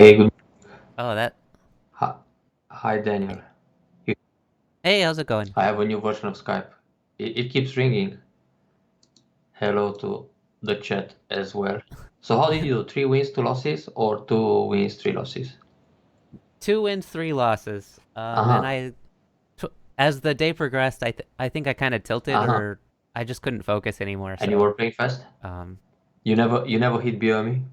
Hey, good. Oh, that. Hi, hi, Daniel. You- Hey, how's it going? I have a new version of Skype. It keeps ringing. Hello to the chat as well. So how did you do? 3 wins, 2 losses, or 2 wins, 3 losses? 2 wins, 3 losses. And Uh-huh. as the day progressed, I think I kind of tilted, Uh-huh. or I just couldn't focus anymore. And you So, were playing fast? um, You never hit BOME?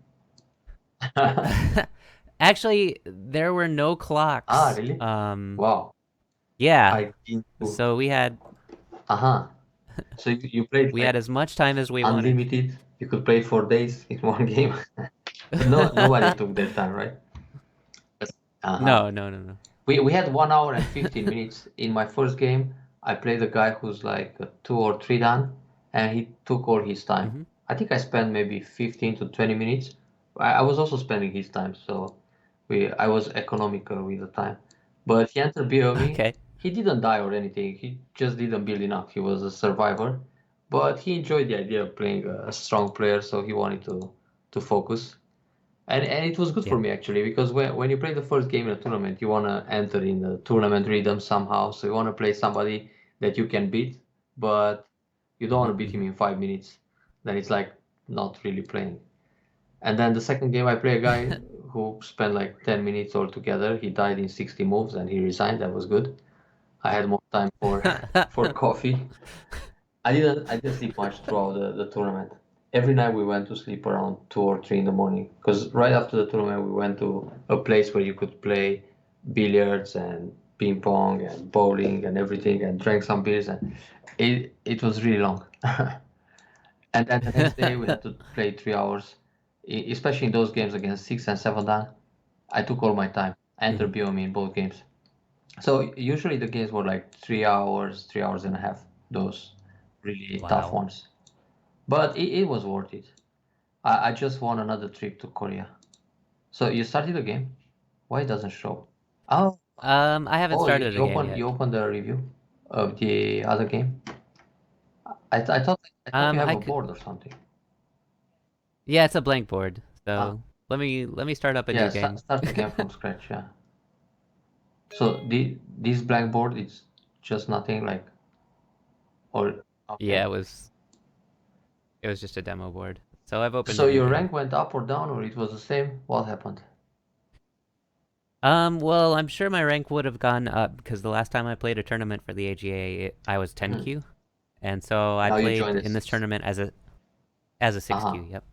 actually, there were no Ah, clocks. really? Wow. Yeah. I didn't do. So Uh-huh. So you played we like had as much time as we wanted. unlimited. You could play for days in one game. But no, nobody took their time, right? Yes. Uh-huh. No, no, no, no. We had 1 hour and 15 minutes. In my first game, I played a guy who's like 2 or 3 done, and he took all his time. Hmm. I think I spent maybe 15 to 20 minutes. I was also spending his time, so I was economical with the time. But he entered BOE. Okay. He didn't die or anything. He just didn't build enough. He was a survivor, but he enjoyed the idea of playing a strong player, so he wanted to focus. And it was good for Yeah. me actually because when you play the first game in a tournament, you want to enter in the tournament rhythm somehow. So you want to play somebody that you can beat, but you don't want Hmm. to beat him Hmm. in 5 minutes. Then it's like not really playing. And then the second game, I play a guy who spent like 10 minutes altogether. He died in 60 moves and he resigned. That was good. I had more time for for coffee. I didn't sleep much throughout the tournament. Every night we went to sleep around 2 or 3 in the morning because right after the tournament we went to a place where you could play billiards and ping pong and bowling and everything and drank some beers and it was really long. And then the next day we had to play 3 hours, especially in those games against 6 and 7 dan. I took all my time. I Hmm. entered BOME in both games. So usually the games were like 3 hours, 3 hours and a half. Those really tough Wow. ones. But it was worth it. I just won another trip to Korea. So you started the game? Why it doesn't show? Oh, I haven't oh, you, started you a game opened yet. you opened the review of the other game. I thought you have I a could. board or something. Yeah, it's a blank board. Ah, So let me start up a yeah, new game. start again from scratch. Yeah. So this blackboard it's just nothing like or Yeah, okay. it was just a demo board. So I've opened So a new your game. rank went up or down or it was the same? What happened? Well, I'm sure my rank would have gone up because the last time I played a tournament for the AGA, I was Hmm. 10Q, and so I Now you played joined the in this six. tournament as a 6Q. Uh-huh. Yep.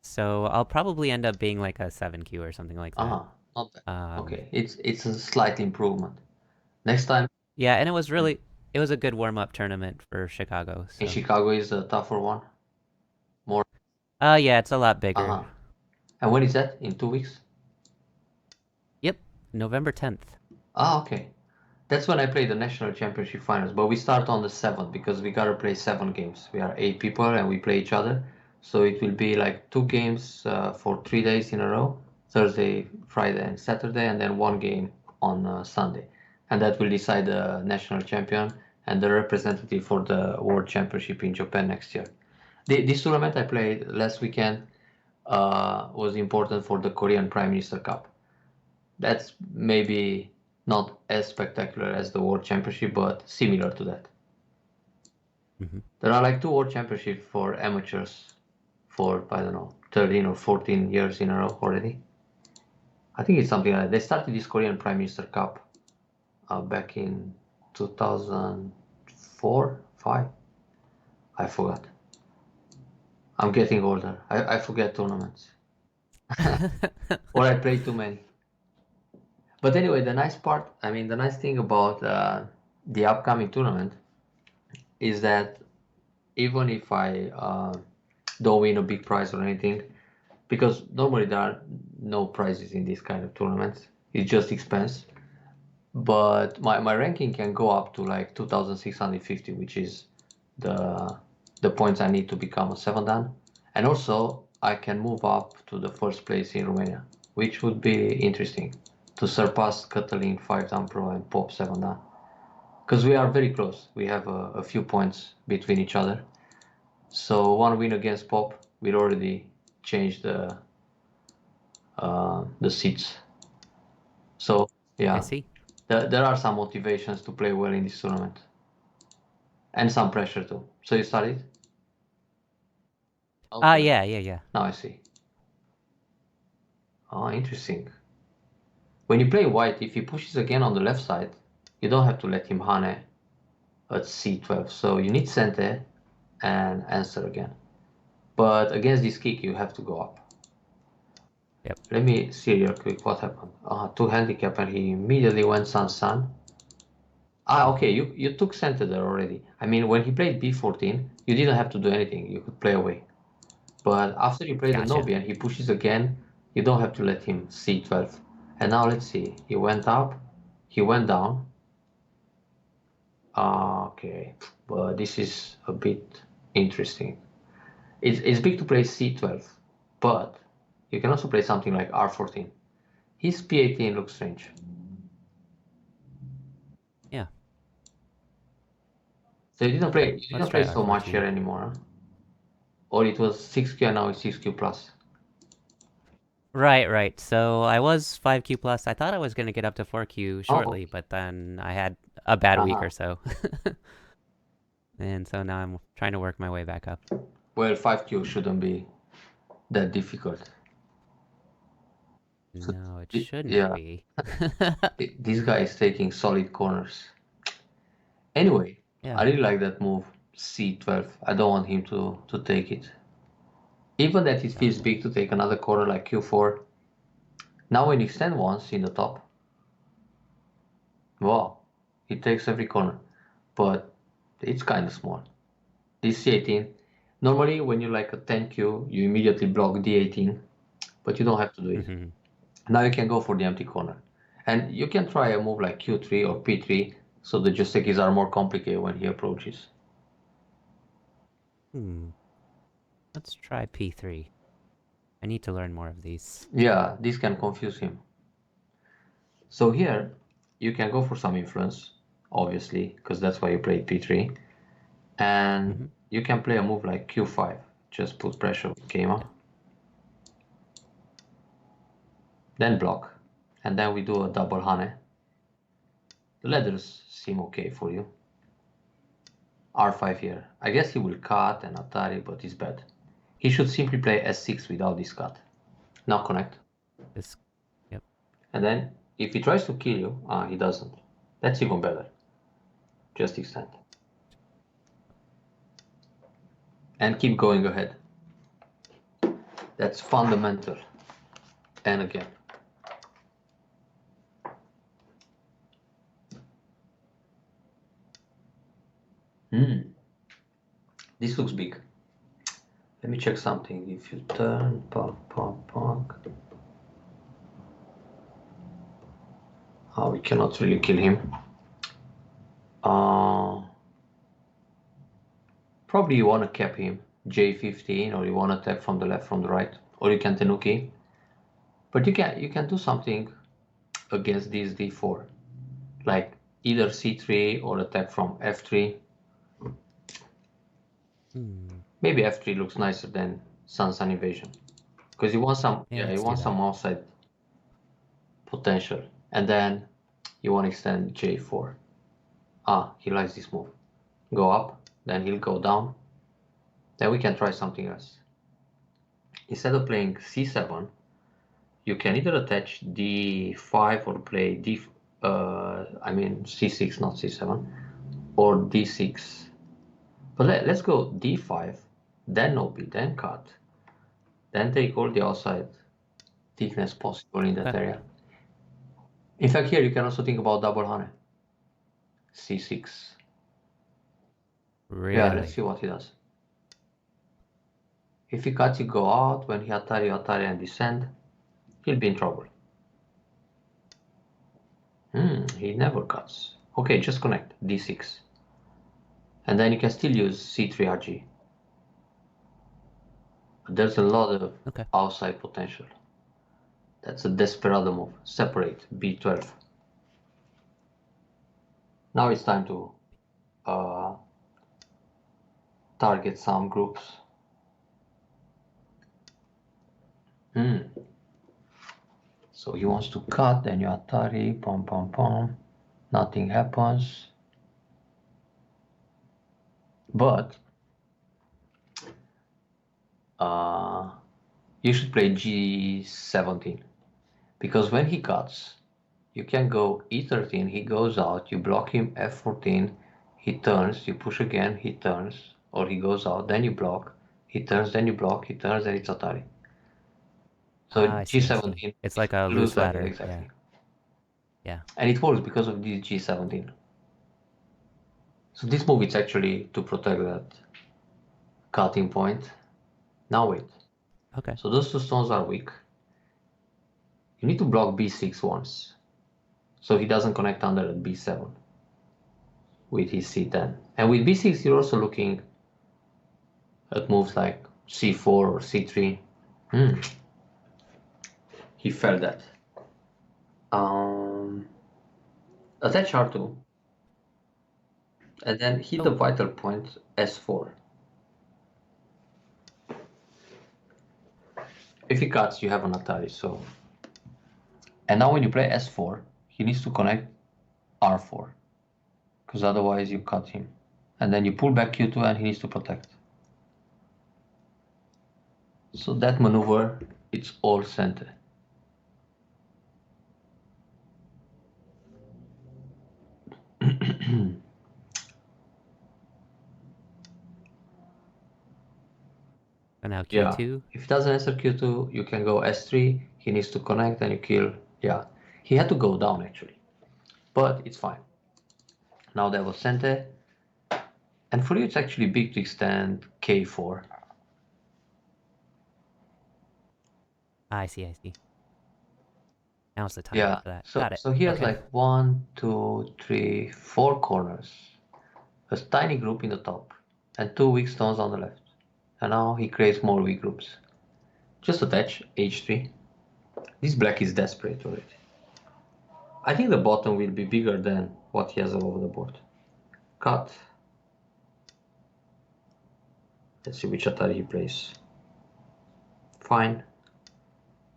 So I'll probably end up being like a 7Q or something like that. Uh-huh. Not bad. Um, Okay. It's a slight improvement. Next time yeah, and it was a good warm up tournament for Chicago. in So, Chicago is a tougher one. More. yeah, it's a lot bigger. Uh-huh. And when is that? In 2 weeks? Yep, November 10th. Ah, okay. That's when I play the national championship finals, but we start on the 7th because we gotta play 7 games. We are 8 people and we play each other. So it will be like 2 games for 3 days in a row, Thursday, Friday, and Saturday, and then one game on Sunday. And that will decide the national champion and the representative for the world championship in Japan next year. This tournament I played last weekend was important for the Korean Prime Minister Cup. That's maybe not as spectacular as the World Championship, but similar to that. Hmm. There are like two World Championships for amateurs for, I don't know, 13 or 14 years in a row already. I think it's something like that. They started this Korean Prime Minister Cup back in 2004, 5. I forgot. I'm getting older. I forget tournaments. Or I play too many. But anyway, the nice thing about the upcoming tournament is that even if I don't win a big prize or anything, because normally there are no prizes in this kind of tournaments, it's just expense. But my ranking can go up to like 2,650, which is the the points I need to become a 7 dan. And also I can move up to the first place in Romania, which would be interesting to surpass Catalin 5 dan pro and Pop 7 dan. Because we are very close. We have a few points between each other. So one win against Pop will already change the seats. So I yeah, see. there are some motivations to play well in this tournament, and some pressure too. So you started? Okay. Yeah. Now I see. Oh, interesting. When you play white, if he pushes again on the left side, you don't have to let him hane at c12. So you need center and answer again. But against this kick, you have to go up. Yep. Let me see real quick what happened. Two handicap and he immediately went sun. Okay, you took center there already. I mean, when he played b14, you didn't have to do anything. You could play away. But after you play the Gotcha. Nobi and he pushes again, you don't have to let him c12. And now let's see. He went up, he went down. Okay, but this is a bit interesting. It's big to play c12, but you can also play something like r14. His p18 looks strange. Yeah. So you didn't Okay. play you Let's didn't play try so much here R14. anymore, huh? Or it was 6Q and now it's 6Q plus. Right. So I was 5Q plus. I thought I was gonna get up to 4Q Oh, shortly, but then I had a bad week uh-huh. or so. And so now I'm trying to work my way back up. Well, 5Q shouldn't be that difficult. So, No, it shouldn't yeah, be. this guy is taking solid corners. Anyway, I Yeah. really like that move, c12. I don't want him to take it. Even that it Yep. feels big to take another corner like q4. Now when you extend once in the top, wow, he takes every corner. But it's kind of small. This c18, normally when you like a 10Q, you immediately block d18, but you don't have to do it. hmm Now you can go for the empty corner. And you can try a move like q3 or p3, so the Jostekis are more complicated when he approaches. Let's try P3. I need to learn more of these. Yeah, this can confuse him. So here, you can go for some influence, obviously, because that's why you played p3. And hmm you can play a move like q5, just put pressure with Keima, Yep. then block, and then we do a double hane. The letters seem okay for you. r5 here. I guess he will cut and Atari, but it's bad. He should simply play s6 without this cut. Now connect. This. Yep. And then, if he tries to kill you, he doesn't. That's even better. Just extend. And keep going ahead. That's fundamental. And again. This looks big. Let me check something. If you turn, punk. We cannot really kill him. Probably you want to cap him, J15, or you want to attack from the left, from the right, or you can Tenuki. But you can do something against this D4, like either C3 or attack from F3. Maybe F3 looks nicer than Sun invasion, because you want some, Yeah, you let's do want that. some outside potential, and then you want to extend J4. He likes this move. Go up, then he'll go down. Then we can try something else. Instead of playing C7, you can either attach D5 or play C6, not C7, or D6. But let's go D5, then Nobi, then cut, then take all the outside thickness possible in that Okay. area. In fact, here you can also think about double hane. C6. Yeah, let's Really? see what he does. If he cuts, you go out. When he Atari and descend, he'll be in trouble. He never cuts. Okay, just connect D6. And then you can still use C3 RG. There's a lot of Okay. outside potential. That's a desperado move. Separate B12. Now it's time to uh, target some groups. So he wants to cut, then you Atari, pom pom pom. Nothing happens. But you should play G17. Because when he cuts, you can go E13, he goes out, you block him F14, he turns, you push again, he turns, or he goes out, then you block, he turns, then you block, he turns, then it's Atari. So I see. G17, It's like a loose loose ladder, ladder. exactly. Yeah. And it works because of this G17. So this move is actually to protect that cutting point. Now wait. Okay. So those two stones are weak. You need to block B6 once. So he doesn't connect under at B7 with his C10. And with B6 you're also looking at moves like C4 or C3. He felt that. Attach R2 and then hit the vital point S4. If he cuts, you have an Atari. So, and now when you play S4, he needs to connect R4 because otherwise you cut him. And then you pull back Q2 and he needs to protect. So that maneuver, it's all center. And now Yeah. Q2. If he doesn't answer Q2, you can go S3. He needs to connect and you kill. Yeah. He had to go down actually. But it's fine. Now that was center. And for you, it's actually big to extend K4. I see. Now it's the time Yeah. for that. So Got it. so he has Okay. like 1, 2, 3, 4 corners. A tiny group in the top. And 2 weak stones on the left. And now he creates more weak groups. Just attach H3. This black is desperate already. I think the bottom will be bigger than what he has all over the board. Cut. Let's see which Atari he plays. Fine.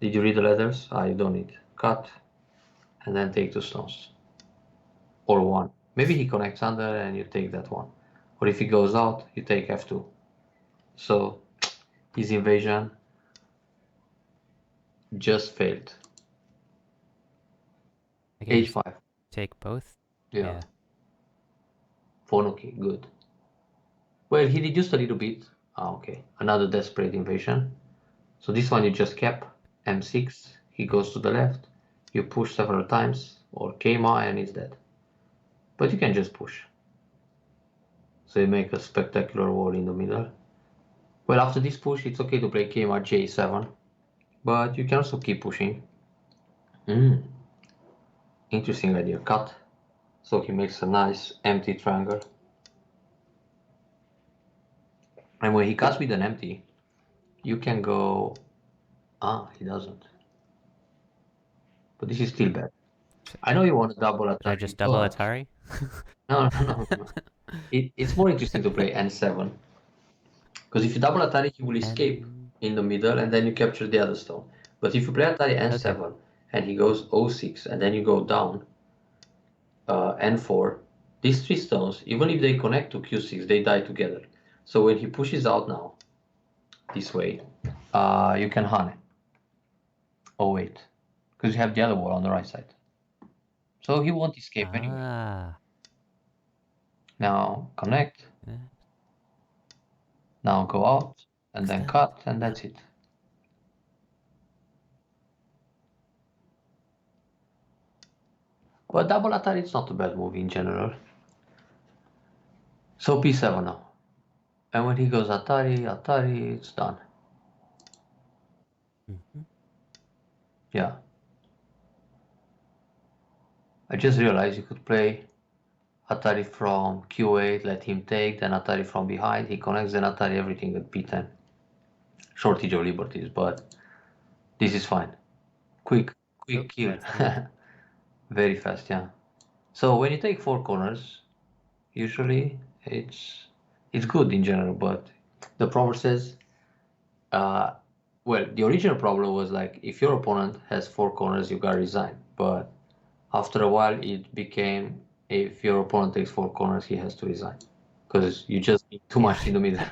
Did you read the letters? You don't need. Cut. And then take 2 stones. Or 1. Maybe he connects under and you take that one. Or if he goes out, you take F2. So his invasion just failed. I can just H5. take both. Yeah. Fonuki, good. Well, he reduced a little bit. Okay. Another desperate invasion. So this one you just kept. M6. He goes to the left. You push several times. Or Keima and he's dead. But you can just push. So you make a spectacular wall in the middle. Well, after this push, it's okay to play Keima J7. But you can also keep pushing. Interesting idea. Cut. So he makes a nice empty triangle. And when he cuts with an empty, you can go... he doesn't. But this is still bad. I know you want a double Did I Atari, just double but... Atari? No. It's more interesting to play N7. Because if you double Atari, he will escape in the middle and then you capture the other stone. But if you play Atari N7 and he goes O6 and then you go down N4, these 3 stones, even if they connect to Q6, they die together. So when he pushes out now, this way, you can Hane. Oh wait, because you have the other wall on the right side. So he won't escape anyway. Now connect. Now go out and then cut and that's it. But double Atari is not a bad move in general. So P7 now. And when he goes Atari, it's done. Yeah. I just realized you could play Atari from Q8, let him take, then Atari from behind, he connects, then Atari everything at P10. Shortage of liberties, but this is fine. Quick kill. Very fast, yeah. So when you take 4 corners, usually it's good in general, but the proverb says Well, the original problem was like if your opponent has 4 corners, you gotta resign. But after a while, it became if your opponent takes 4 corners, he has to resign because you just need too Yeah. much in the middle.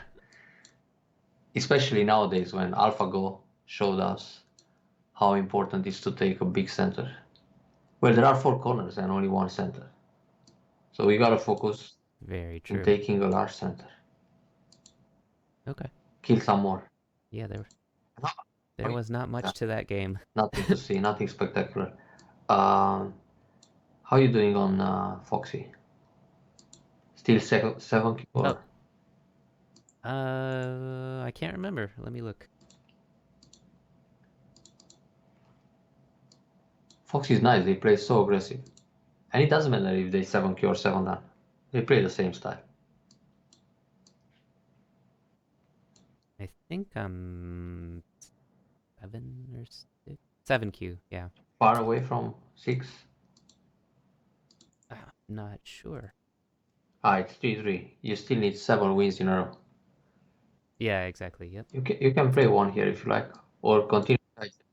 Especially nowadays when AlphaGo showed us how important it is to take a big center. Well, there are 4 corners and only one center. So we gotta focus Very in true. taking a large center. Okay. Kill some more. Yeah, there Oh, was not yeah, much to that game. nothing to see, nothing spectacular. How you doing on Foxy? Still 7Q Oh, or I can't remember. Let me look. Foxy's nice, they play so aggressive. And it doesn't matter if they 7Q or 7 down. They play the same style. I think I'm 7 or 6. 7Q, yeah. Far away from 6. Not sure. It's 3-3. You still need 7 wins in a row. Yeah, exactly. Yep. You can play one here if you like. Or continue.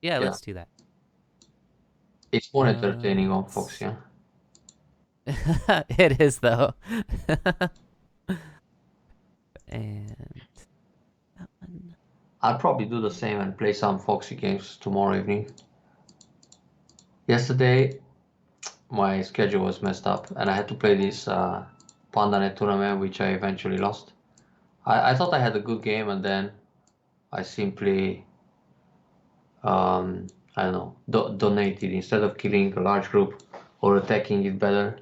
Yeah, Yeah. let's do that. It's more entertaining on Let's... Foxy, yeah. It is though. And that one. I'll probably do the same and play some Foxy games tomorrow evening. Yesterday, my schedule was messed up and I had to play this PandaNet tournament, which I eventually lost. I thought I had a good game and then I simply, I don't know, donated. Instead of killing a large group or attacking it better,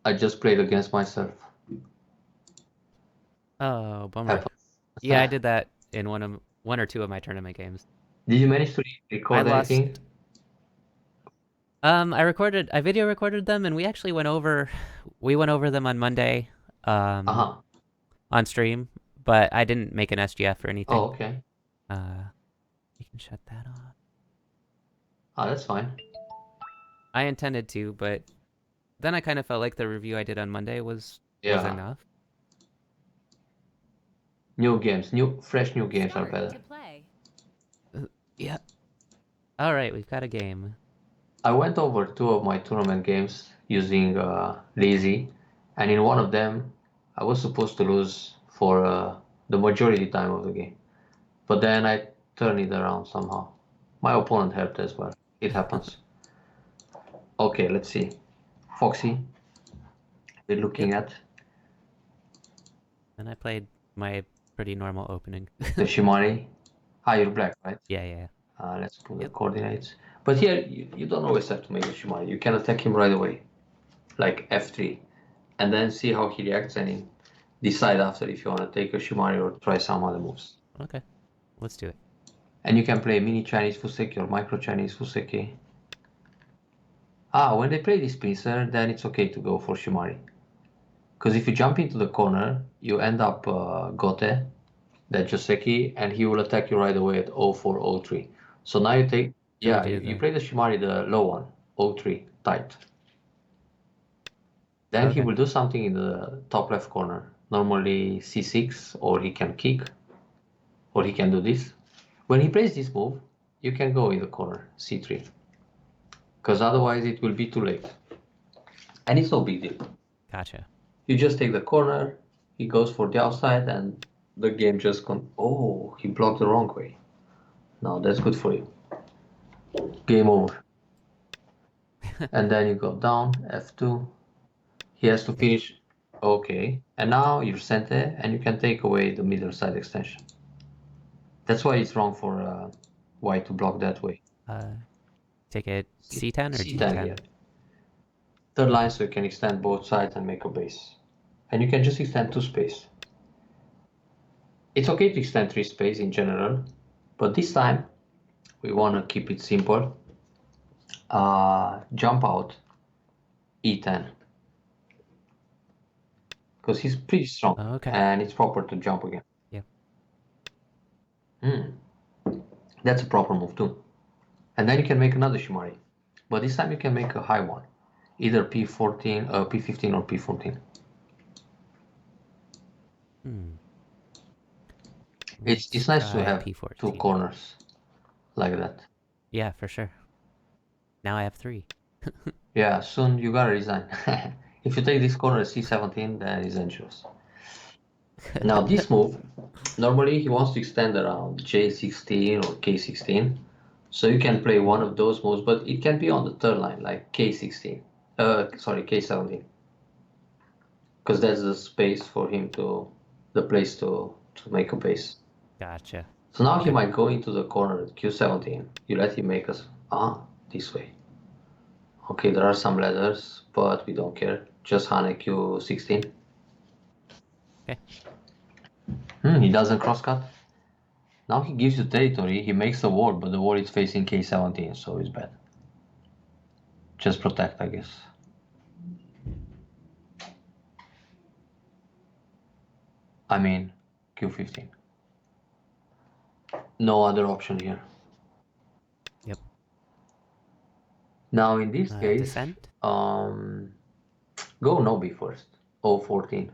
I just played against myself. Oh, bummer. Happens. Yeah, I did that in one or two of my tournament games. Did you manage to I record anything? lost. I video recorded them, and we actually we went over them on Monday, Uh-huh. on stream. But I didn't make an SGF or Oh, anything. okay. You can shut that off. That's fine. I intended to, but then I kind of felt like the review I did on Monday was Yeah. enough. New games, fresh new games are better. Yeah. All right, we've got a game. I went over 2 of my tournament games using Lazy, and in one of them, I was supposed to lose for the majority time of the game. But then I turned it around somehow. My opponent helped as well. It happens. Okay, let's see. Foxy, we're looking Yep. at And I played my pretty normal opening. the Shimari. You're black, right? Yeah. Let's put the Yep. coordinates. But here, you don't always have to make the Shimari. You can attack him right away, like F3, and then see how he reacts and decide after if you want to take a Shimari or try some other moves. Okay, let's do it. And you can play mini Chinese Fuseki or micro Chinese Fuseki. When they play this pincer, then it's okay to go for Shimari. Because if you jump into the corner, you end up Gote, that Joseki, and he will attack you right away at 04, 03. So now you take, So we yeah, do you play the Shimari, the low one, 03, tight. Then he Okay. will do something in the top left corner, normally C6, or he can kick, or he can do this. When he plays this move, you can go in the corner, C3, because otherwise it will be too late. And it's no big deal. Gotcha. You just take the corner, he goes for the outside, and the game just oh, he blocked the wrong way. No, that's good for you. Game over. And then you go down, F2. He has to finish. Okay. And now you're center, and you can take away the middle side extension. That's why it's wrong for white to block that way. Take it C10 or C10 D10? here. Third line, so you can extend both sides and make a base. And you can just extend 2 space. It's okay to extend 3 space in general, but this time we want to keep it simple. Jump out, E10. Because he's pretty strong, Okay. and it's proper to jump again. Yeah. That's a proper move too. And then you can make another Shimari. But this time you can make a high one. Either P14, P15 or P14. It's Let's nice to try have two p14. corners like that. Yeah, for sure. Now I have 3. Yeah, soon you gotta resign. If you take this corner c17, then it's dangerous. Now this move, normally he wants to extend around j16 or k16, so you can play one of those moves, but it can be on the third line, like k16. Sorry, k17, because that's the space for him to, the place to make a base. Gotcha. So now he Okay. might go into the corner at q17. You let him make us this way. Okay, there are some ladders, but we don't care. Just Hane q16. Okay. He doesn't crosscut. Now he gives you territory, he makes a ward, but the ward is facing k17, so it's bad. Just protect, I guess. I mean, q15. No other option here. Yep. Now in this case, Descent? go Nobi first. 014.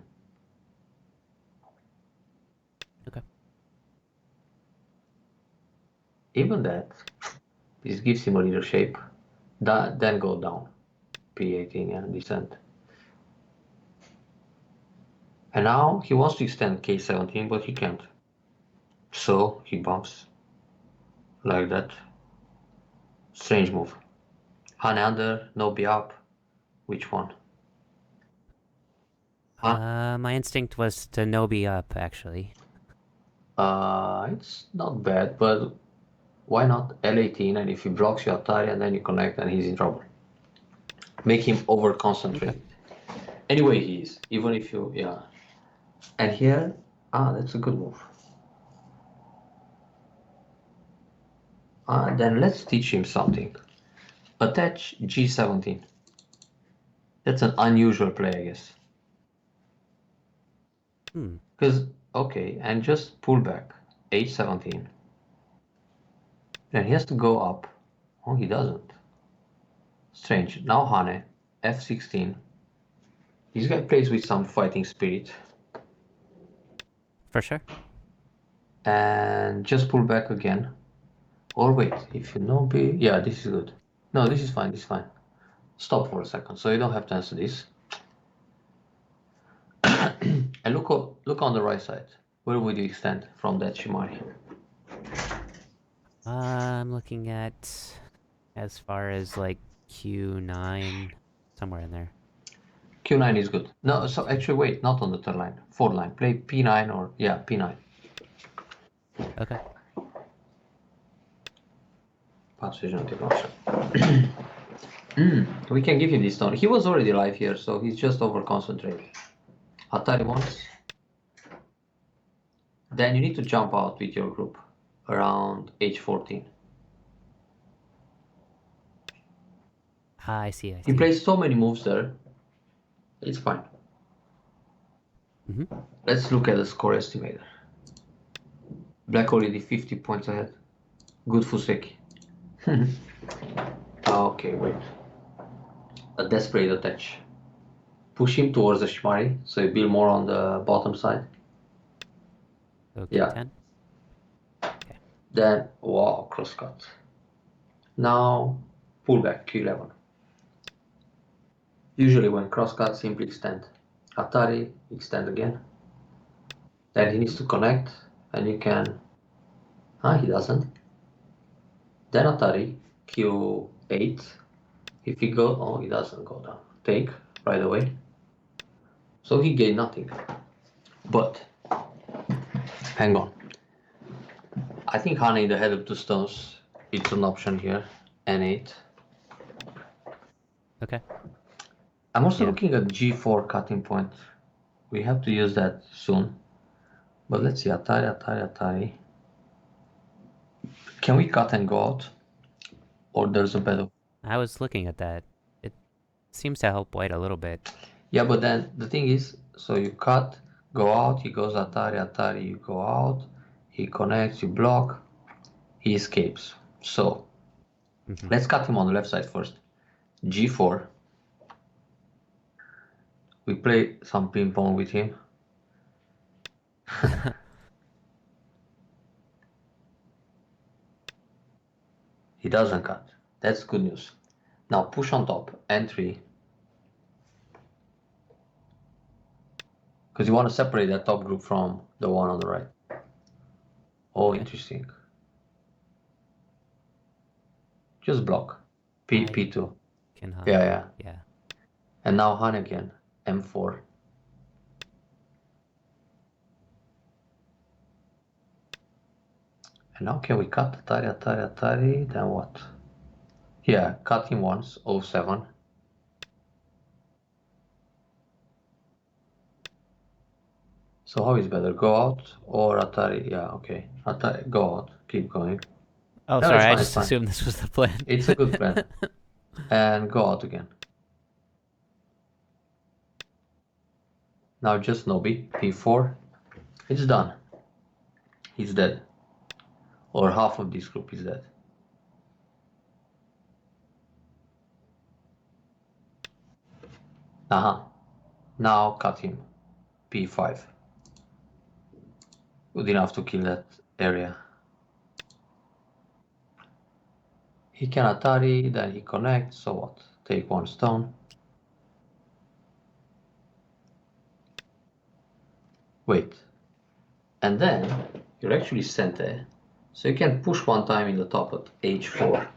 Okay. Even that, this gives him a little shape. Then go down. p18, yeah, descent. And now he wants to extend k17, but he can't. So he bumps like that. Strange move. Hane under, Nobi up. Which one? My instinct was to Nobi up, actually. It's not bad, but why not L18? And if he blocks your Atari and then you connect, and he's in trouble. Make him over concentrate. Anyway, he is. Even if you, yeah. And here, that's a good move. Then let's teach him something. Attach G17. That's an unusual play, I guess. Because, okay, and just pull back. H17. Then he has to go up. Oh, he doesn't. Strange. Now Hane, F16. This guy plays with some fighting spirit. For sure. And just pull back again. Or wait, if you know B, yeah, this is good. No, this is fine, this is fine. Stop for a second, so you don't have to answer this. And look on the right side. Where would you extend from that Shimari? I'm looking at as far as like Q9, somewhere in there. Q9 is good. No, so actually wait, not on the third line, fourth line. Play P9 or, yeah, P9. Okay. We can give him this stone. He was already live here, so he's just over concentrated. Atari once. Then you need to jump out with your group around H14. I see. He plays so many moves there. It's fine. Let's look at the score estimator. Black already 50 points ahead. Good Fuseki. Okay, wait. A desperate attach. Push him towards the Shimari, so you build more on the bottom side. Okay, Yeah. 10. Okay. Then, wow, crosscut. Now, pull back, Q11. Usually when crosscut, simply extend. Atari, extend again. Then he needs to connect, and you can... he doesn't. Then Atari, Q8. If he go, he doesn't go down. Take, right away. So he gained nothing. But, hang on. I think Hane the head of 2 stones, it's an option here. N8. Okay. I'm also looking at G4 cutting point. We have to use that soon. But let's see, Atari. Can we cut and go out? Or there's a Baduk? I was looking at that. It seems to help white a little bit. Yeah, but then the thing is, so you cut, go out, he goes Atari, you go out, he connects, you block, he escapes. So, let's cut him on the left side first. G4. We play some ping pong with him. He doesn't cut. That's good news. Now push on top, N3. Because you want to separate that top group from the one on the right. Oh, Okay. interesting. Just block. P2. Can Yeah. Yeah. And now Han again, M4. And now can we cut Atari, then what? Yeah, cut him once, 07. So how is better, go out or Atari? Yeah, okay. Atari, go out, keep going. Oh, No, sorry. it's I fine, it's just fine. assumed this was the plan. It's a good plan. And go out again. Now just Nobi, P4. It's done. He's dead. Or half of this group is dead. Now cut him. P5. Good enough to kill that area. He can Atari, then he connects, so what? Take one stone. Wait. And then you're actually center. So you can push one time in the top at H4.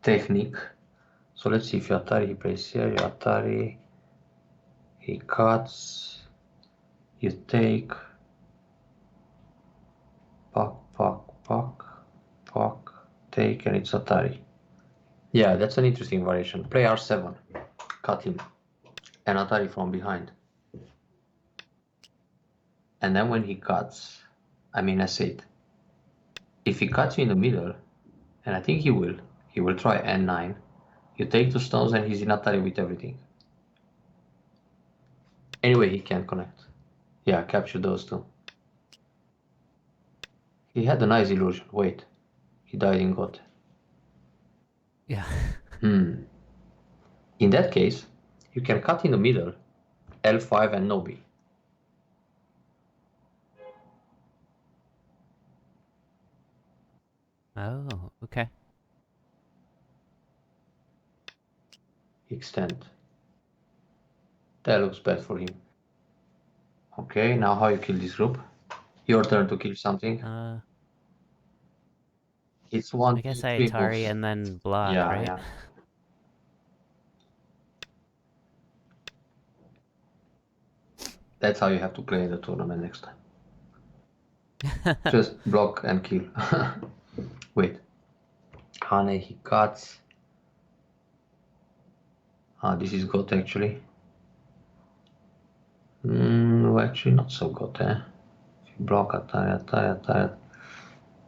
Technique. So let's see if you Atari, he plays here, you Atari, he cuts, you take, puck, take, and it's Atari. Yeah, that's an interesting variation. Play R7, cut him, and Atari from behind. And then when he cuts, I mean S8, if he cuts you in the middle, and I think he will try N9, you take two stones and he's in Atari with everything. Anyway, he can connect. Yeah, capture those two. He had a nice illusion. Wait, he died in God. Yeah. In that case, you can cut in the middle, L5 and Nobi. Oh, okay. Extend. That looks bad for him. Okay, now how you kill this group? Your turn to kill something. It's one, I guess two, I three Atari moves. and then block, Yeah, right? yeah. That's how you have to play the tournament next time. Just block and kill. Wait. Hane, he cuts. This is got actually. Actually not so good, eh? If you block Atari.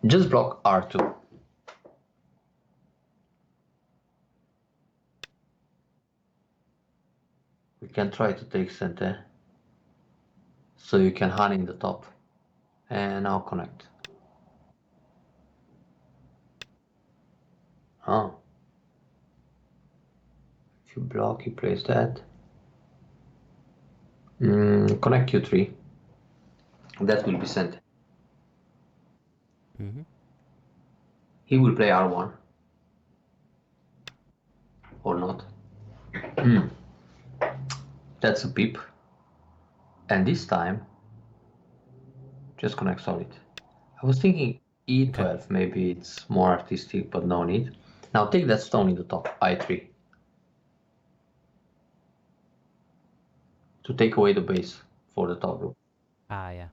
Just block R2. We can try to take center. So you can hunt in the top. And now connect. Oh. If you block, he plays that. Connect Q3. That will be center. He will play R1. Or not. That's a peep. And this time, just connect solid. I was thinking E12, Okay. maybe it's more artistic, but no need. Now take that stone in the top, I3. To take away the base for the top group. Yeah.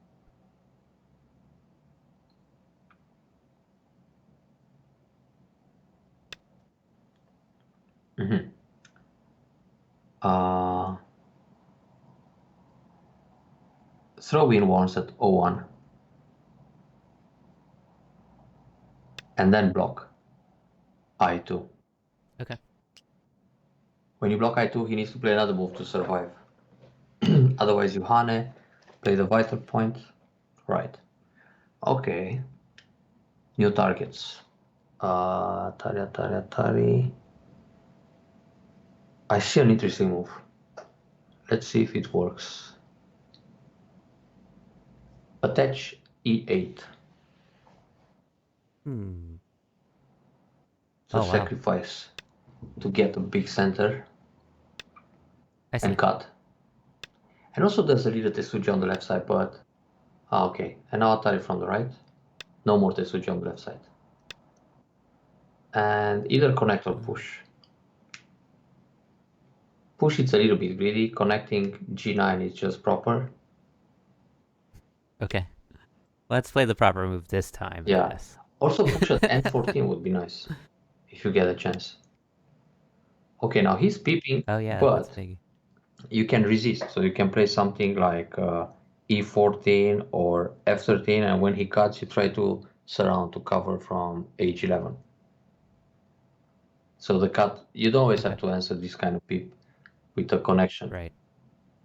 Throw in once at O1. And then block I2. Okay. When you block I2, he needs to play another move to survive. Otherwise you Hane, play the vital point. Right. Okay. New targets. Atari. I see an interesting move. Let's see if it works. Attach E8. So Oh, wow. sacrifice to get a big center I see. and cut. And also there's a little Tetsuji on the left side, but okay. And now Atari from the right. No more Tetsuji on the left side. And either connect or push. Push it's a little bit greedy. Connecting G9 is just proper. Okay. Let's play the proper move this time, I Yeah. guess. Also push at N14 would be nice if you get a chance. Okay, now he's peeping, Oh, yeah, that's but big. you can resist. So you can play something like E14 or F13, and when he cuts, you try to surround to cover from H11. So the cut, you don't always have Okay. to answer this kind of peep with a connection. Right.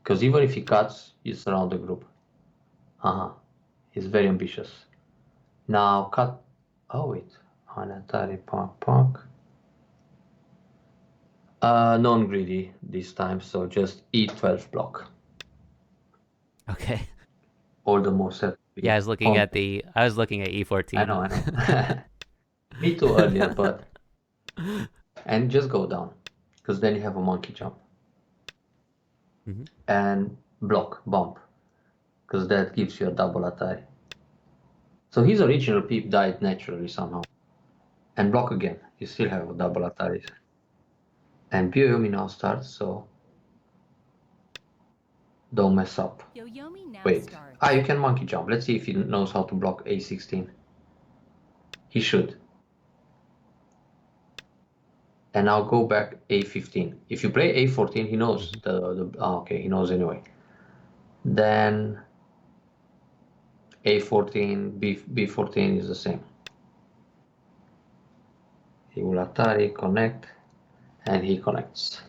Because even if he cuts, you surround the group. He's very ambitious. Now cut. Oh wait, Hanatari Pak. Non-greedy this time, so just E12 block. Okay. All the more set. Yeah, I was looking at E14. I know. Me too earlier, but and just go down, because then you have a monkey jump and block bump, because that gives you a double Atari. So his original peep died naturally somehow, and block again. You still have a double Atari. And Byoyomi now starts, so don't mess up. Yoyomi now Wait. starts. You can monkey jump. Let's see if he knows how to block A16. He should. And now go back A15. If you play A14, he knows okay, he knows anyway. Then A14, B14 is the same. He will Atari, connect, and he connects.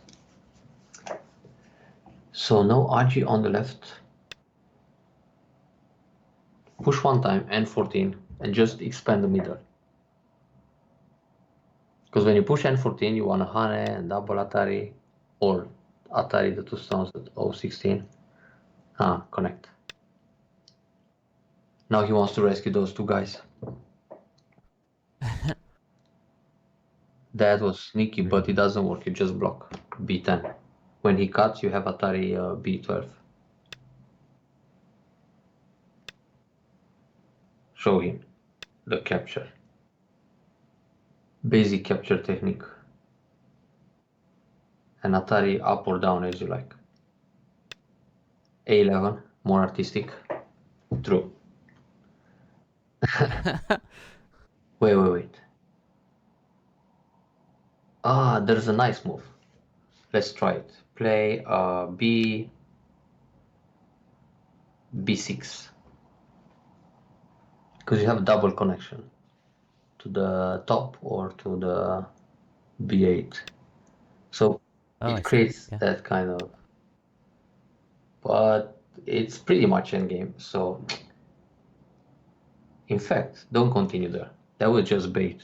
So no Aji on the left. Push one time, N14, and just expand the middle. Because when you push N14, you want a Hane and double Atari, or Atari the two stones at O16. Connect. Now he wants to rescue those two guys. That was sneaky, but it doesn't work. You just block B10. When he cuts, you have Atari B12. Show him the capture. Basic capture technique. And Atari up or down as you like. A11, more artistic. True. Wait. There's a nice move. Let's try it. Play B6. Because you have a double connection to the top or to the B8. So Oh, I it see. creates Yeah. that kind of, but it's pretty much endgame. So in fact, don't continue there. That was just bait.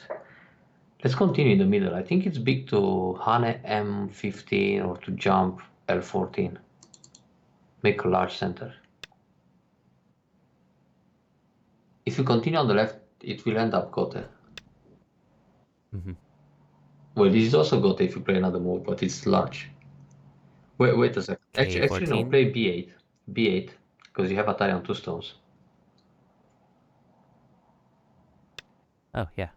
Let's continue in the middle. I think it's big to Hane M15 or to jump L14. Make a large center. If you continue on the left, it will end up Gote. Well, this is also Gote if you play another move, but it's large. Wait a second. Actually, no. K14? Play B8. B8, because you have Atari on two stones. Oh, yeah.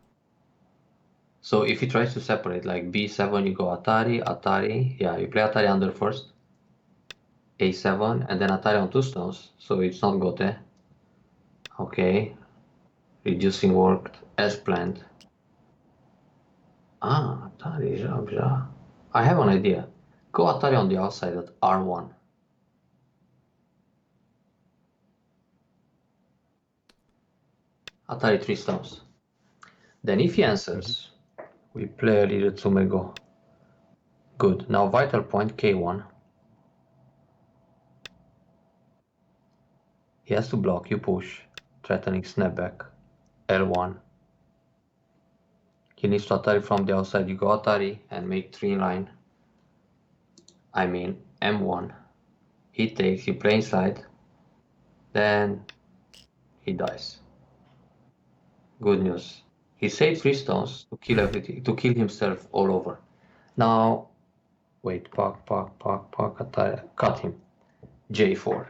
So if he tries to separate, like B7, you go Atari. Yeah, you play Atari under first. A7, and then Atari on two stones, so it's not Gote. Okay. Reducing worked as planned. Atari, ja. I have an idea. Go Atari on the outside at R1. Atari 3 stones. Then if he answers, we play a little Tsumego. Good. Now vital point K1. He has to block, you push. Threatening snapback. L1. He needs to Atari from the outside. You go Atari and make 3 line. I mean M1. He takes, you play inside, then he dies. Good news. He saved 3 stones to kill everything, to kill himself all over. Now, wait, cut him. J4.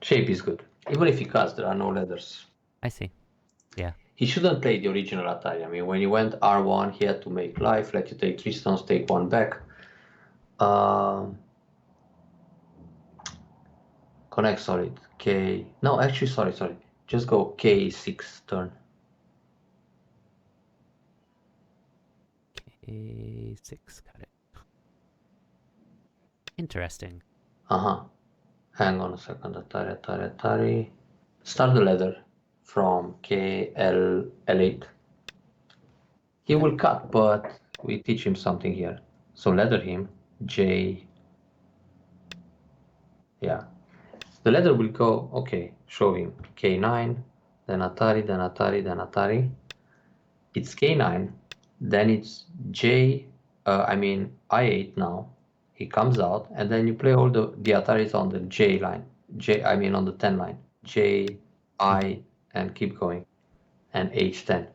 Shape is good. Even if he cuts, there are no letters. I see. Yeah. He shouldn't play the original Atari. I mean, when he went R1, he had to make life, let you take 3 stones, take 1 back. Connect solid. K. No, actually, sorry. Just go K6 turn. K6. Got it. Interesting. Hang on a second. Atari. Start the ladder from L8. He will cut, but we teach him something here. So ladder him. J. Yeah. The ladder will go, okay, show him K9, then Atari, then Atari, then Atari. It's K9, then it's I8 now. He comes out, and then you play all the Ataris on the J line. On the 10 line. J, I, and keep going. And H10.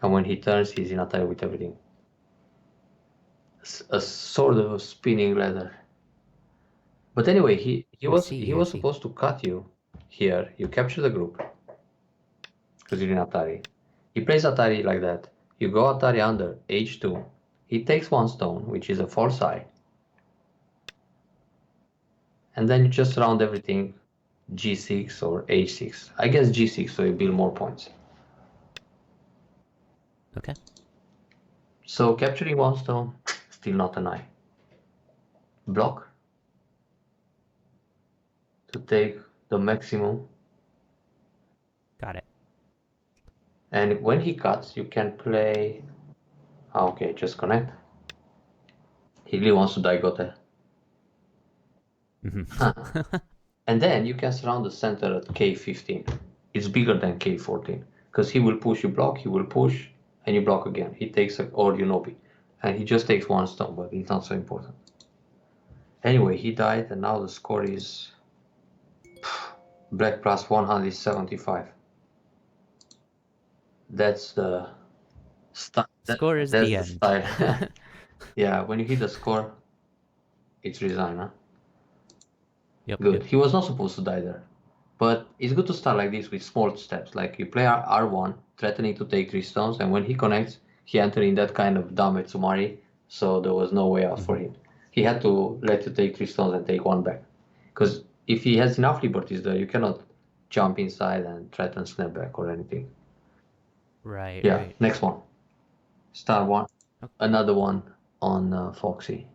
And when he turns, he's in Atari with everything. A sort of a spinning ladder. But anyway, he was supposed to cut you here. You capture the group because you're in Atari. He plays Atari like that. You go Atari under H2. He takes 1 stone, which is a false eye. And then you just round everything G6 or H6. I guess G6, so you build more points. Okay. So capturing 1 stone, still not an eye. Block to take the maximum. Got it. And when he cuts, you can play. Okay, just connect. He really wants to die Gote. And then you can surround the center at K15. It's bigger than K14 because he will push, you block, he will push, and you block again. He takes or Unobi, and he just takes 1 stone, but it's not so important. Anyway, he died, and now the score is black plus 175. That's the score is the end. Style. Yeah, when you hit the score, it's resign, huh? Yep. Good. Yep. He was not supposed to die there. But it's good to start like this with small steps. Like you play R1, threatening to take 3 stones, and when he connects, he entered in that kind of dumb Tsumari, so there was no way out for him. He had to let you take 3 stones and take 1 back. Because if he has enough liberties there, you cannot jump inside and threaten snapback or anything. Right. Yeah, right. next one. Star 1. Okay. Another one on Foxy.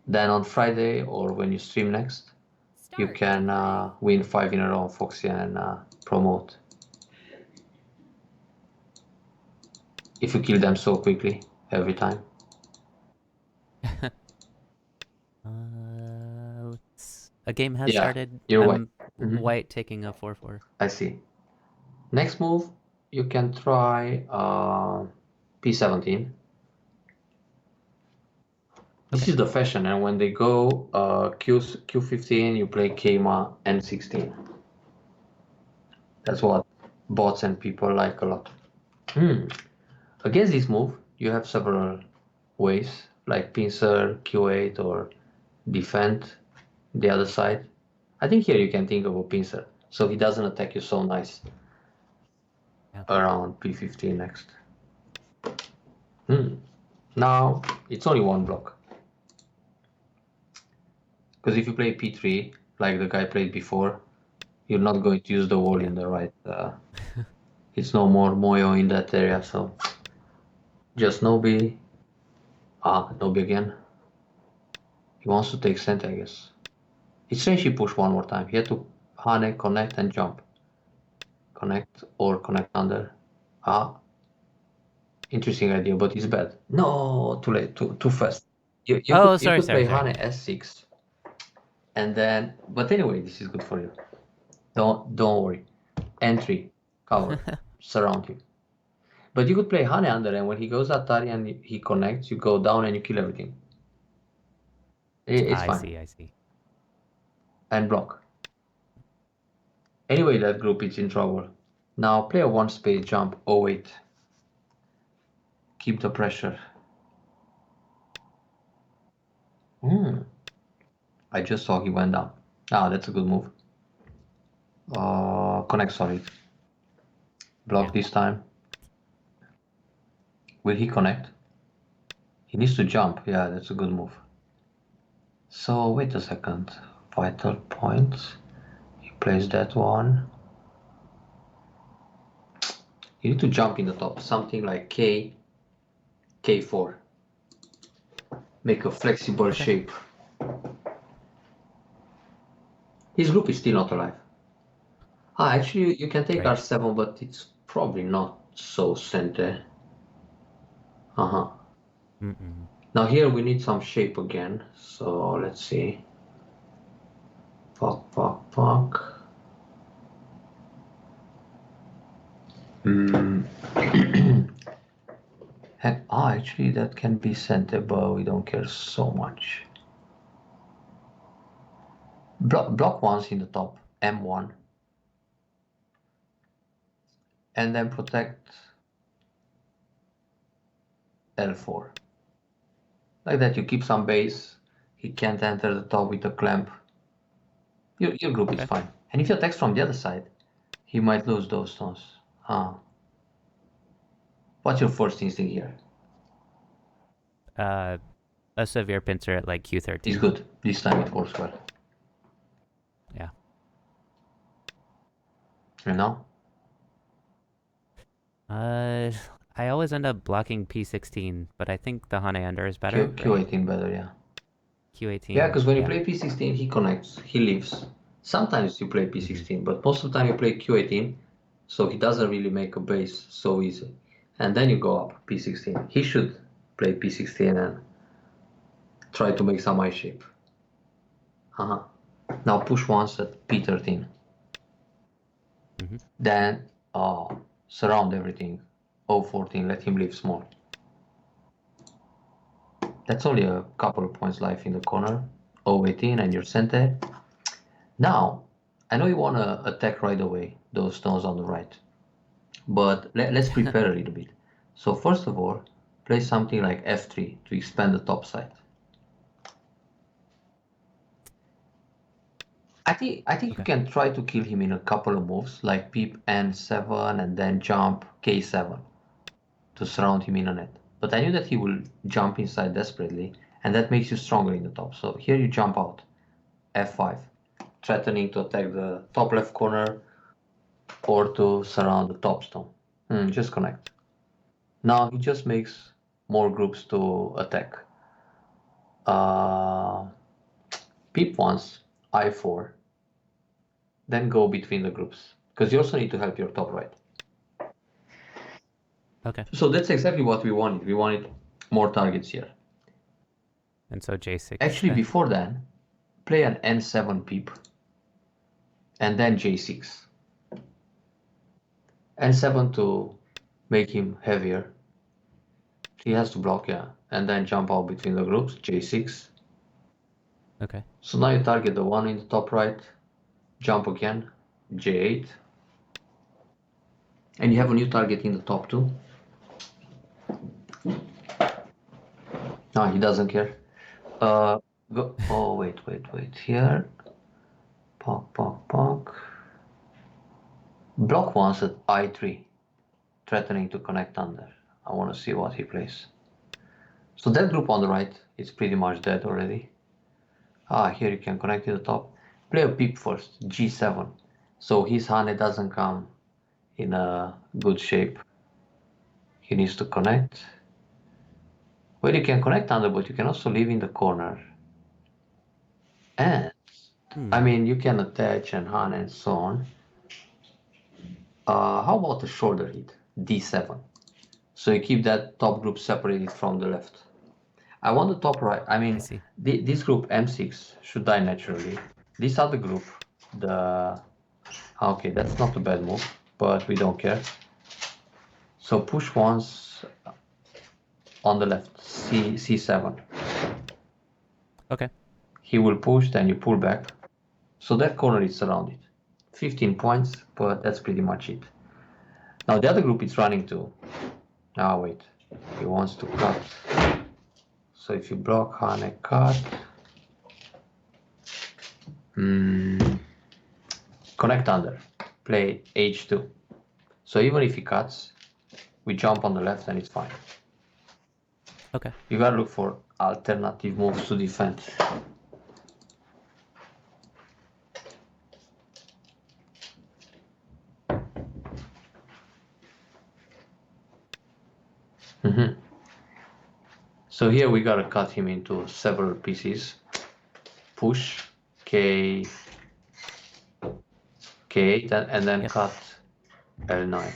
Then on Friday or when you stream next, you can win 5 in a row on Foxy and promote. If you kill them so quickly every time. A game has started. You're I'm white. White taking a 4-4. I see. Next move, you can try P17. This is the fashion, and when they go Q15, you play Keima N16. That's what bots and people like a lot. Against this move, you have several ways, like pincer, Q8, or defend the other side. I think here you can think of a pincer, so he doesn't attack you so nice. Yeah. Around P15 next. Now, it's only 1 block. Because if you play P3, like the guy played before, you're not going to use the wall in the right. It's no more Moyo in that area, so just Nobi. Nobi again. He wants to take center, I guess. It's strange he pushed 1 more time. He had to Hane, connect, and jump. Connect or connect under. Interesting idea, but it's bad. No, too late, too fast. You could play Hane S6. And then, but anyway, this is good for you. Don't worry. Entry, cover, surround him. But you could play Hane under, and when he goes Atari and he connects, you go down and you kill everything. It's I fine. see, I see. And block. Anyway, that group is in trouble. Now play a one space jump. Oh wait. Keep the pressure. I just saw he went down. Ah, that's a good move. Connect solid. Block Yeah. this time. Will he connect? He needs to jump. Yeah, that's a good move. So wait a second. Vital points. He plays that one. You need to jump in the top. Something like K, K4. Make a flexible Okay. shape. His group is still not alive. Ah, actually, you can take Great. R7, but it's probably not so center. Uh-huh. Mm-mm. Now here we need some shape again. So let's see. Fuck, fuck, fuck. Actually, that can be center, but we don't care so much. Block once in the top, M1. And then protect L4. Like that, you keep some base. He can't enter the top with a clamp. Your group is Okay. fine. And if you attack from the other side, he might lose those stones. What's your first instinct here? A severe pincer at like Q13. It's good. This time it works well. Yeah. You know? I always end up blocking P16, but I think the Hane under is better, right? Q18 better, yeah. Q18. Yeah, because when you yeah. play P16, he connects, he leaves. Sometimes you play P16, but most of the time you play Q18, so he doesn't really make a base so easy. And then you go up P16. He should play P16 and try to make some eye shape. Now push once at P13. Then surround everything. O14, let him leave small. That's only a couple of points life in the corner. O18 and your center. Now, I know you want to attack right away, those stones on the right. But let's prepare a little bit. So first of all, play something like F3 to expand the top side. I think you can try to kill him in a couple of moves, like peep N7 and then jump K7 to surround him in a net. But I knew that he will jump inside desperately, and that makes you stronger in the top. So here you jump out, F5, threatening to attack the top left corner or to surround the top stone. Just connect. Now he just makes more groups to attack. Peep once, I4, then go between the groups, because you also need to help your top right. Okay. So that's exactly what we wanted. We wanted more targets here. And so J6. Actually, then. before then, play an N7 peep, and then J6. N7 to make him heavier. He has to block, yeah, and then jump out between the groups, J6. Okay. So now you target the one in the top right, jump again, J8. And you have a new target in the top too. No, he doesn't care. Go. Oh, wait. Here. Pock. Block once at I3, threatening to connect under. I want to see what he plays. So that group on the right is pretty much dead already. Here you can connect to the top. Play a peep first, G7. So his Hane doesn't come in a good shape. He needs to connect. Well, you can connect under, but you can also leave in the corner. And, I mean, you can attach and Hane and so on. How about the shoulder hit, D7? So you keep that top group separated from the left. I want the top right. I mean, this group M6 should die naturally. This other group, okay, that's not a bad move, but we don't care. So push once on the left, C7. Okay. He will push, then you pull back. So that corner is surrounded. 15 points, but that's pretty much it. Now the other group is running to. Ah, wait. He wants to cut. So if you block Hane cut. Connect under. Play H2. So even if he cuts, we jump on the left and it's fine. Okay. You gotta look for alternative moves to defend. So here we gotta cut him into several pieces. Push, K, K8, and then cut L9.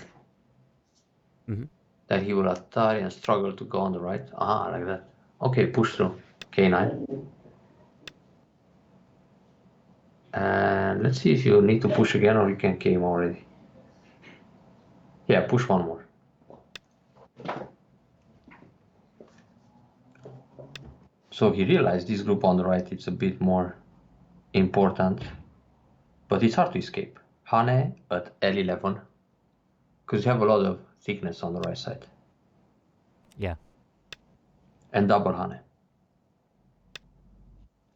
Then he will attack and struggle to go on the right. Ah, like that. Okay, push through. K9. And let's see if you need to push again or you can K him already. Yeah, push one more. So he realized this group on the right, it's a bit more important, but it's hard to escape. Hane at L11, because you have a lot of thickness on the right side. Yeah. And double Hane.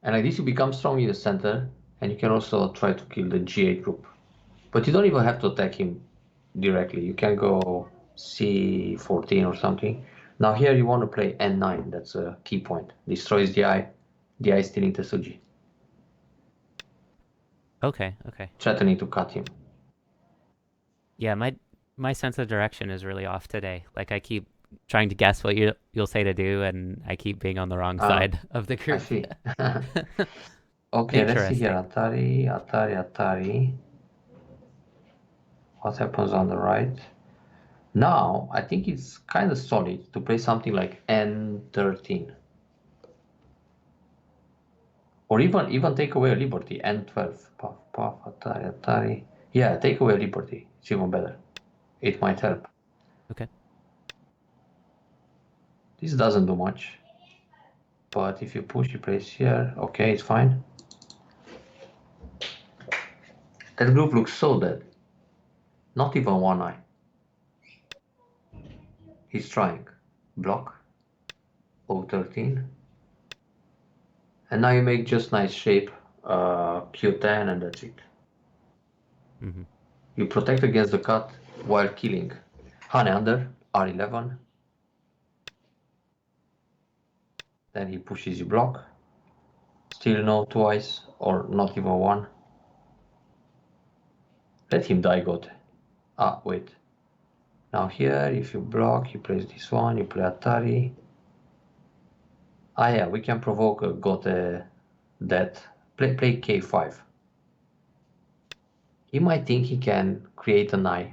And like this you become strong in the center, and you can also try to kill the G8 group. But you don't even have to attack him directly. You can go C14 or something. Now here you want to play N9, that's a key point. Destroys the eye stealing Tesuji. Okay. Threatening to cut him. Yeah, my sense of direction is really off today. Like I keep trying to guess what you'll say to do, and I keep being on the wrong side of the group. I see. Okay, let's see here. Atari. What happens on the right? Now, I think it's kind of solid to play something like N13. Or even take away a liberty, N12. Puff, Atari. Yeah, take away a liberty. It's even better. It might help. Okay. This doesn't do much. But if you push, you place here. Okay, it's fine. That group looks so dead. Not even one eye. He's trying. Block. O13. And now you make just nice shape. Q10 and that's it. You protect against the cut while killing. Hane under. R11. Then he pushes you block. Still no twice or not even one. Let him die, Gote. Ah, wait. Now here, if you block, you place this one, you play Atari. Ah yeah, we can provoke a Gote death. Play K5. He might think he can create an eye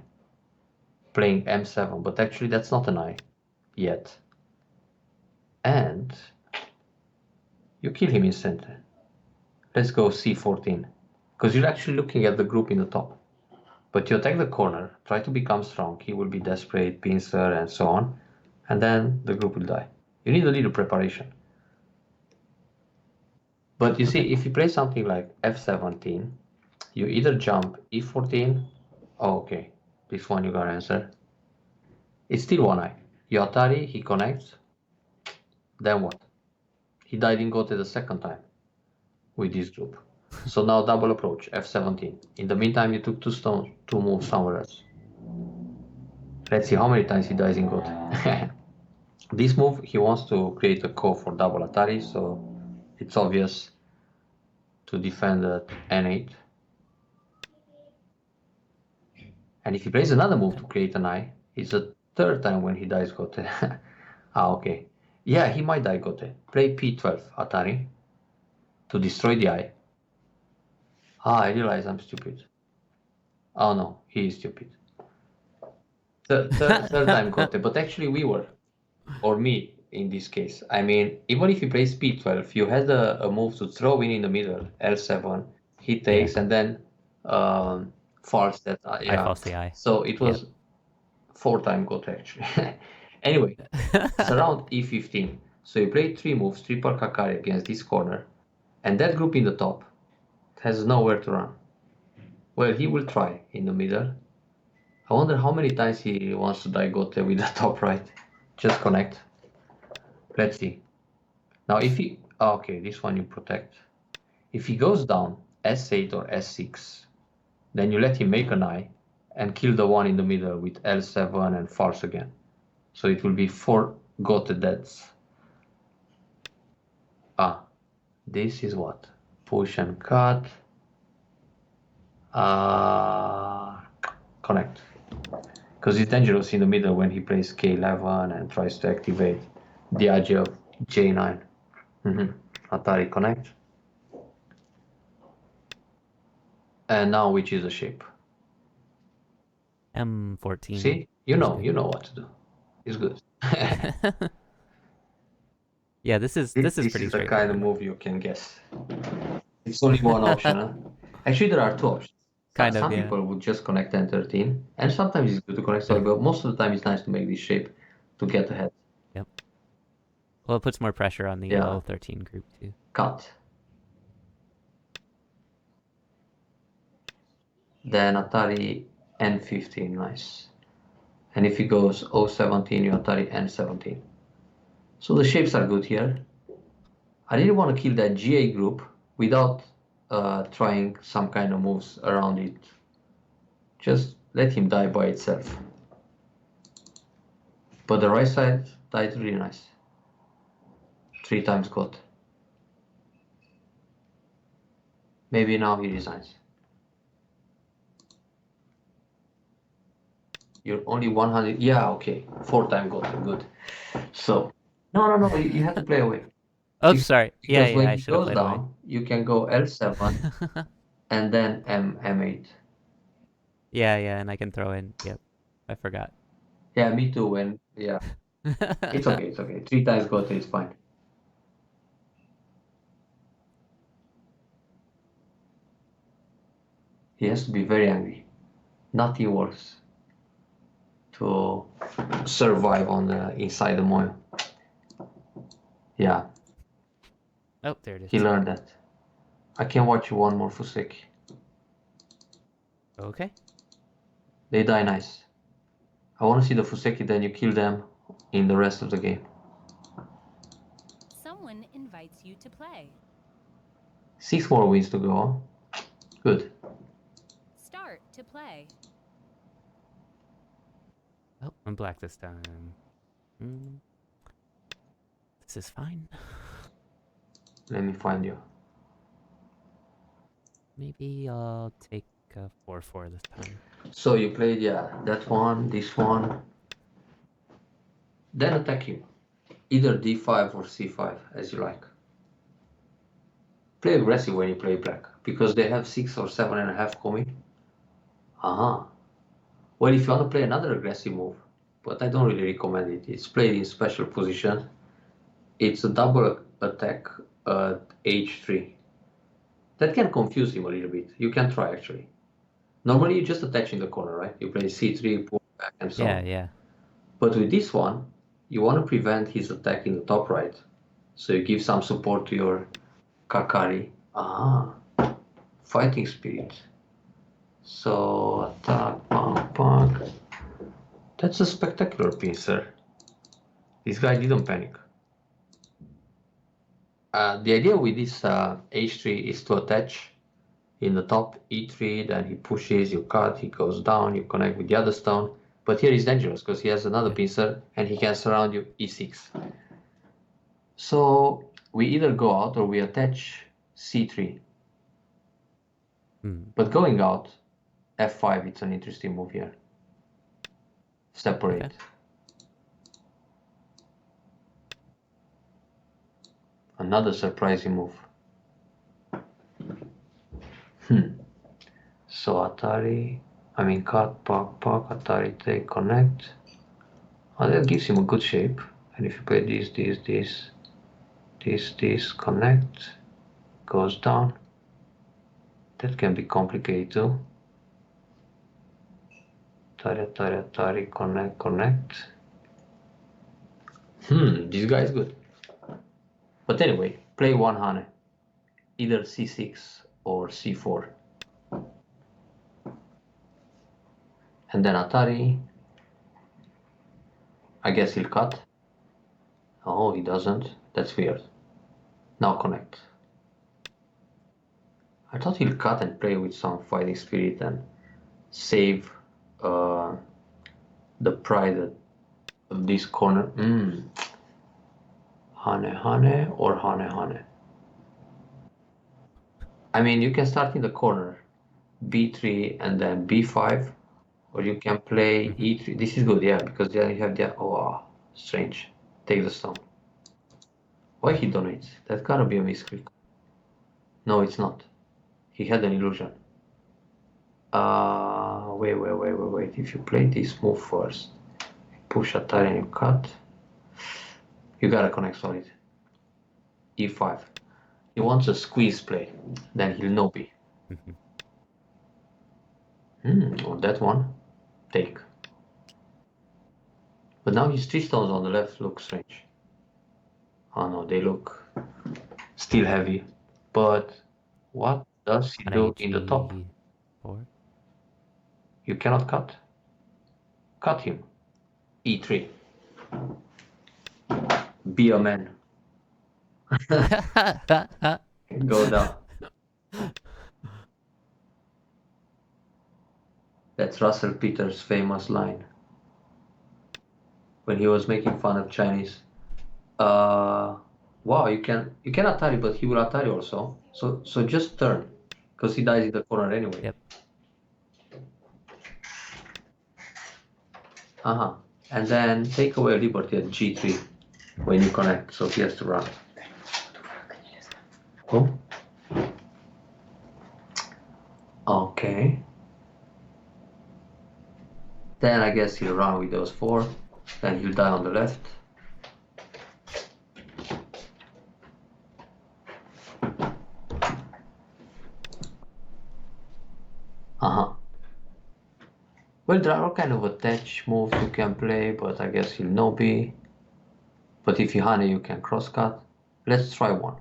playing M7, but actually that's not an eye yet. And you kill him instantly. Let's go C14, because you're actually looking at the group in the top. But you attack the corner, try to become strong, he will be desperate, pincer, and so on, and then the group will die. You need a little preparation. But you see, if you play something like F17, you either jump E14, oh, okay, this one you gotta answer. It's still one eye. You Atari, he connects, then what? He died in Gote the second time with this group. So now double approach, F17. In the meantime, you took 2 stones to move somewhere else. Let's see how many times he dies in Gote. This move, he wants to create a ko for double Atari, so it's obvious to defend at N8. And if he plays another move to create an eye, it's the third time when he dies Gote. Ah, okay. Yeah, he might die Gote. Play P12 Atari to destroy the eye. Ah, I realize I'm stupid. Oh no, he is stupid. Third time Gote, but actually we were. Or me in this case. I mean, even if he plays P12, you had a move to throw in the middle, L7, he takes, and then false that. I false the eye. So it was 4-time goat actually. Anyway, it's around e15. So you play 3 moves, triple Kakari against this corner, and that group in the top has nowhere to run. Well, he will try in the middle. I wonder how many times he wants to die gote with the top right. Just connect. Let's see. Now if he... okay, this one you protect. If he goes down S8 or S6, then you let him make an eye and kill the one in the middle with L7 and false again. So it will be 4 gote deaths. This is what? Push and cut. Connect. Because it's dangerous in the middle when he plays K11 and tries to activate the edge of J9. Atari connect. And now which is the shape? M14. See? You know what to do. It's good. Yeah, this is This pretty is the kind of straightforward. move you can guess. It's only one option, huh? Actually, there are 2 options. Kind of, Some yeah. people would just connect N13, and sometimes it's good to connect solid, but most of the time it's nice to make this shape to get ahead. Yep. Well, it puts more pressure on the Yeah. low 13 group too. Cut. Then Atari N15, nice. And if he goes O17, you Atari N17. So the shapes are good here. I didn't want to kill that GA group without trying some kind of moves around it. Just let him die by itself. But the right side died really nice. 3 times got. Maybe now he resigns. You're only 100. Yeah, okay. 4 times got. Good. So, no. You have to play away. Oh, sorry. Because Yeah, when I he should have goes played away. down, you can go L7 and then M8. Yeah, and I can throw in. Yep. I forgot. Yeah, me too. Yeah. It's okay. 3 times got is fine. He has to be very angry. Nothing works to survive on the inside the moil. Yeah, Oh, there it is. he learned that. I can watch you one more Fuseki. Okay. They die nice. I want to see the Fuseki, then you kill them in the rest of the game. Someone invites you to play. 6 more wins to go. Good. Start to play. Oh, I'm black this time. This is fine. Let me find you. Maybe I'll take a 4-4 this time. So you played, yeah, that one, this one. Then attack him. Either d5 or c5, as you like. Play aggressive when you play black, because they have 6 or 7.5 coming. Well, if you want to play another aggressive move, but I don't really recommend it. It's played in special position. It's a double attack at h3. That can confuse him a little bit. You can try, actually. Normally, you just attach in the corner, right? You play c3, pull back, and so on. Yeah. But with this one, you want to prevent his attack in the top right. So you give some support to your Kakari. Fighting spirit. So attack, punk. That's a spectacular pincer. This guy didn't panic. The idea with this h3 is to attach in the top e3, then he pushes, you cut, he goes down, you connect with the other stone. But here is dangerous because he has another pincer and he can surround you e6. So we either go out or we attach c3. But going out, f5, it's an interesting move here. Separate. Okay. Another surprising move. So Atari, cut, puck, Atari take, connect. That gives him a good shape. And if you play this, connect, goes down. That can be complicated too. Atari, connect. This guy is good. But anyway, play one Hane. Either c6 or c4. And then Atari. I guess he'll cut. Oh, he doesn't. That's weird. Now connect. I thought he'll cut and play with some fighting spirit and save the pride of this corner. Hane or Hane. I mean, you can start in the corner, b3 and then b5, or you can play e3. This is good, yeah, because then you have the... Oh, strange. Take the stone. Why he donates? That gotta be a misclick. No, it's not. He had an illusion. Wait. If you play this move first, push Atari and you cut, you gotta connect solid. e5. He wants a squeeze play, then he'll no B. On that one, take. But now his 3 stones on the left look strange. Oh no, they look still heavy. But what does he do in the top? G4. You cannot cut. Cut him. e3. Be a man. Go down. That's Russell Peters' famous line when he was making fun of Chinese. Wow, you can Atari, but he will Atari also. So just turn, because he dies in the corner anyway. Yep. And then take away liberty at g3 when you connect, so he has to run. Oh. Okay. Then I guess he'll run with those 4. Then he'll die on the left. Well, there are all kind of attach moves you can play, but I guess he'll no B. But if you Hane, you can cross cut. Let's try one.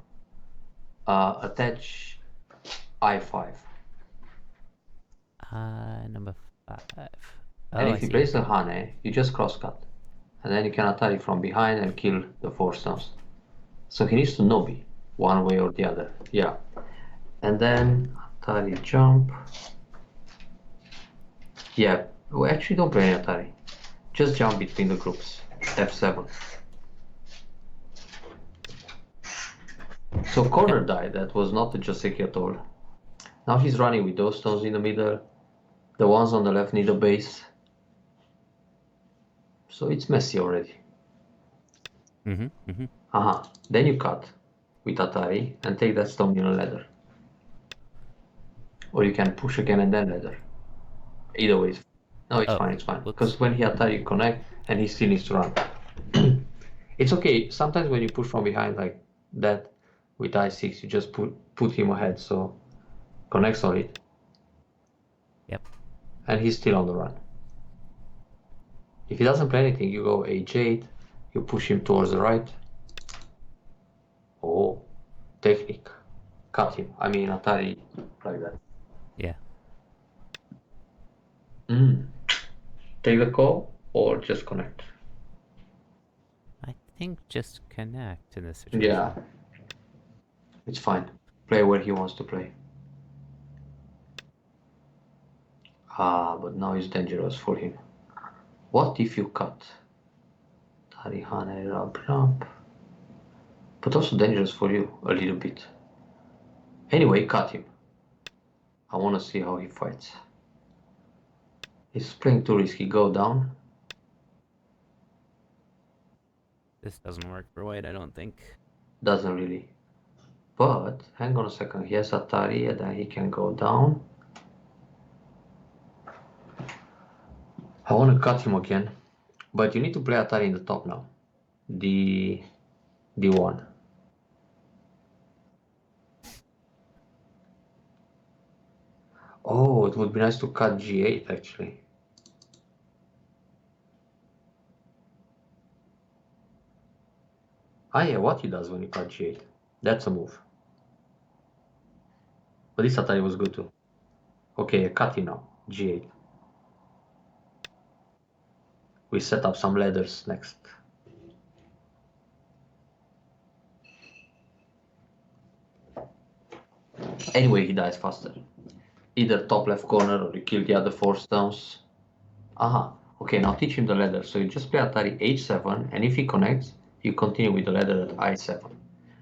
Attach I5. Number 5. And if you place the Hane, you just cross cut. And then you can Atari from behind and kill the 4 stones. So he needs to no B, one way or the other. Yeah. And then Atari jump. Yeah, we actually don't play any Atari. Just jump between the groups. F7. So corner died. That was not a Joseki at all. Now he's running with those stones in the middle. The ones on the left need a base. So it's messy already. Then you cut with Atari and take that stone in a ladder. Or you can push again and then ladder. Either way, no, it's fine. Because when he Atari, you connect and he still needs to run. It's okay. Sometimes when you push from behind like that with I6, you just put him ahead. So connect solid. Yep. And he's still on the run. If he doesn't play anything, you go H8, you push him towards the right. Oh, technique. Cut him. I mean, Atari, like that. Yeah. Take the call or just connect? I think just connect in this situation. Yeah. It's fine. Play where he wants to play. But now it's dangerous for him. What if you cut? Tarihane, ramp. But also dangerous for you, a little bit. Anyway, cut him. I want to see how he fights. He's playing too risky. Go down. This doesn't work for white, I don't think. Doesn't really. But, hang on a second. He has Atari and then he can go down. I want to cut him again. But you need to play Atari in the top now. D1. Oh, it would be nice to cut G8 actually. Ah, yeah, what he does when he cut g8. That's a move. But this Atari was good too. Okay, cutting now. g8. We set up some ladders next. Anyway, he dies faster. Either top left corner or you kill the other 4 stones. Aha. Okay, now teach him the ladder. So you just play Atari h7, and if he connects, you continue with the ladder at i7.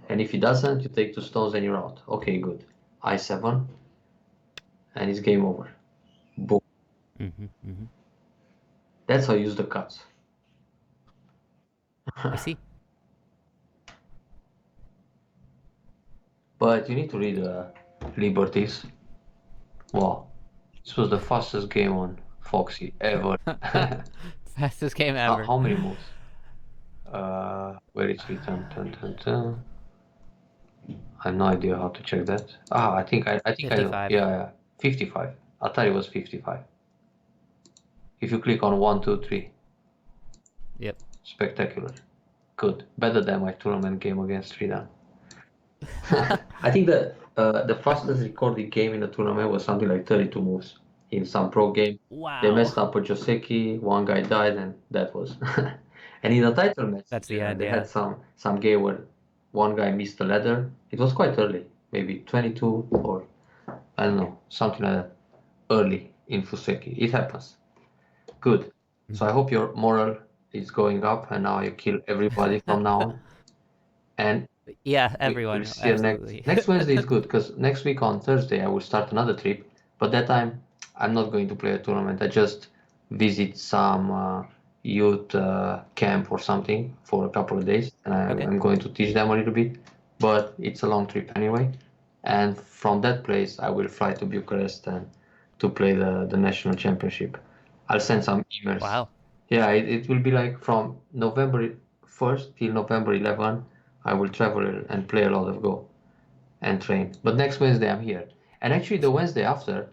And if he doesn't, you take 2 stones and you're out. Okay, good. i7, and it's game over. Boom. That's how you use the cuts. I see. But you need to read Liberties. Wow. This was the fastest game on Foxy ever. Fastest game ever. How many moves? Where is it? I have no idea how to check that. I think I know. 55. Yeah, 55. Atari was 55. If you click on 1, 2, 3. Yep. Spectacular. Good. Better than my tournament game against Frida. I think that the fastest recorded game in the tournament was something like 32 moves in some pro game. Wow. They messed up a Joseki, one guy died, and that was. And in the title match, That's the end, they yeah. had some game where one guy missed the ladder. It was quite early, maybe 22 or I don't know, something like that. Early in Fuseki. It happens. Good. So I hope your moral is going up, and now you kill everybody from now on. And yeah, everyone. we'll see you Absolutely. next Wednesday is good because next week on Thursday I will start another trip, but that time I'm not going to play a tournament. I just visit some youth camp or something for a couple of days, and Okay. I'm going to teach them a little bit, but it's a long trip anyway. And from that place I will fly to Bucharest and to play the national championship. I'll send some emails. Wow. Yeah, it will be like from November 1st till November 11th. I will travel and play a lot of Go and train. But next Wednesday I'm here. And actually the Wednesday after,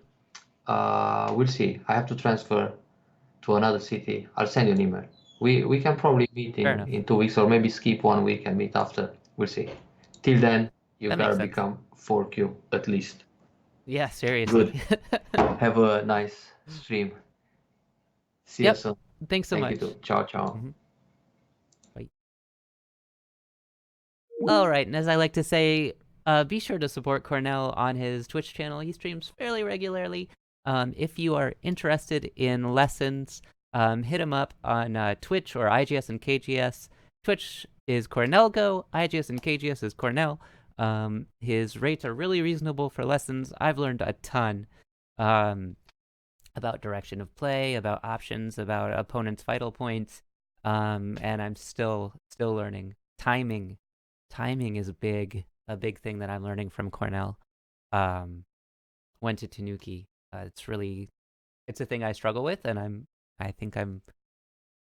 we'll see. I have to transfer to another city. I'll send you an email. We can probably meet Fair enough. in 2 weeks, or maybe skip 1 week and meet after. We'll see. Till then, you That gotta makes sense. become 4Q at least. Yeah, seriously. Have a nice stream. See you Yep. soon. Thanks so Thank much. you too. Ciao, ciao. Mhm. Bye. All right, and as I like to say, be sure to support Cornel on his Twitch channel. He streams fairly regularly. If you are interested in lessons, hit him up on Twitch or IGS and KGS. Twitch is Cornel Go, IGS and KGS is Cornel. His rates are really reasonable for lessons. I've learned a ton about direction of play, about options, about opponents' vital points, and I'm still learning. Timing is a big thing that I'm learning from Cornel. Went to Tanuki. It's a thing I struggle with, and I think I'm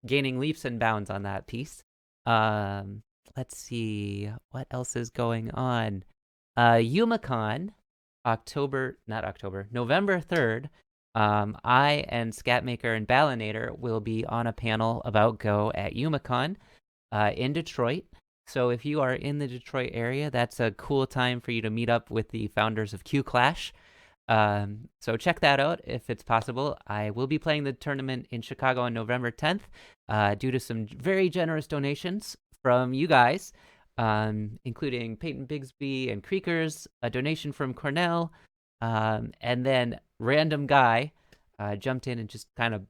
gaining leaps and bounds on that piece. Let's see what else is going on. YumaCon, November 3rd. I and Scatmaker and Ballinator will be on a panel about Go at YumaCon in Detroit. So if you are in the Detroit area, that's a cool time for you to meet up with the founders of Q Clash. So check that out if it's possible. I will be playing the tournament in Chicago on November 10th due to some very generous donations from you guys, including Peyton Bigsby and Creekers, a donation from Cornell, and then random guy jumped in and just kind of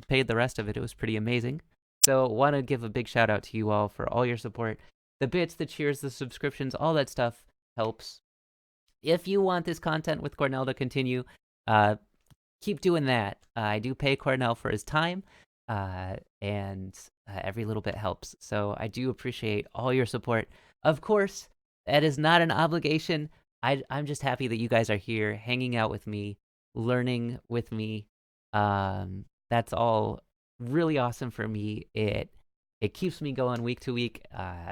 paid the rest of it. It was pretty amazing. So want to give a big shout out to you all for all your support. The bits, the cheers, the subscriptions, all that stuff helps. If you want this content with Cornel to continue, keep doing that. I do pay Cornel for his time, and every little bit helps. So I do appreciate all your support. Of course, that is not an obligation. I'm just happy that you guys are here, hanging out with me, learning with me. That's all really awesome for me. It keeps me going week to week.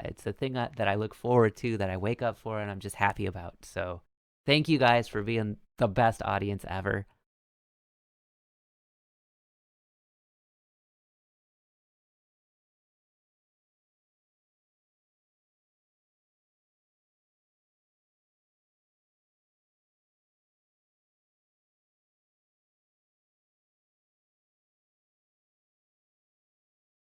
It's a thing that I look forward to, that I wake up for, and I'm just happy about. So thank you guys for being the best audience ever.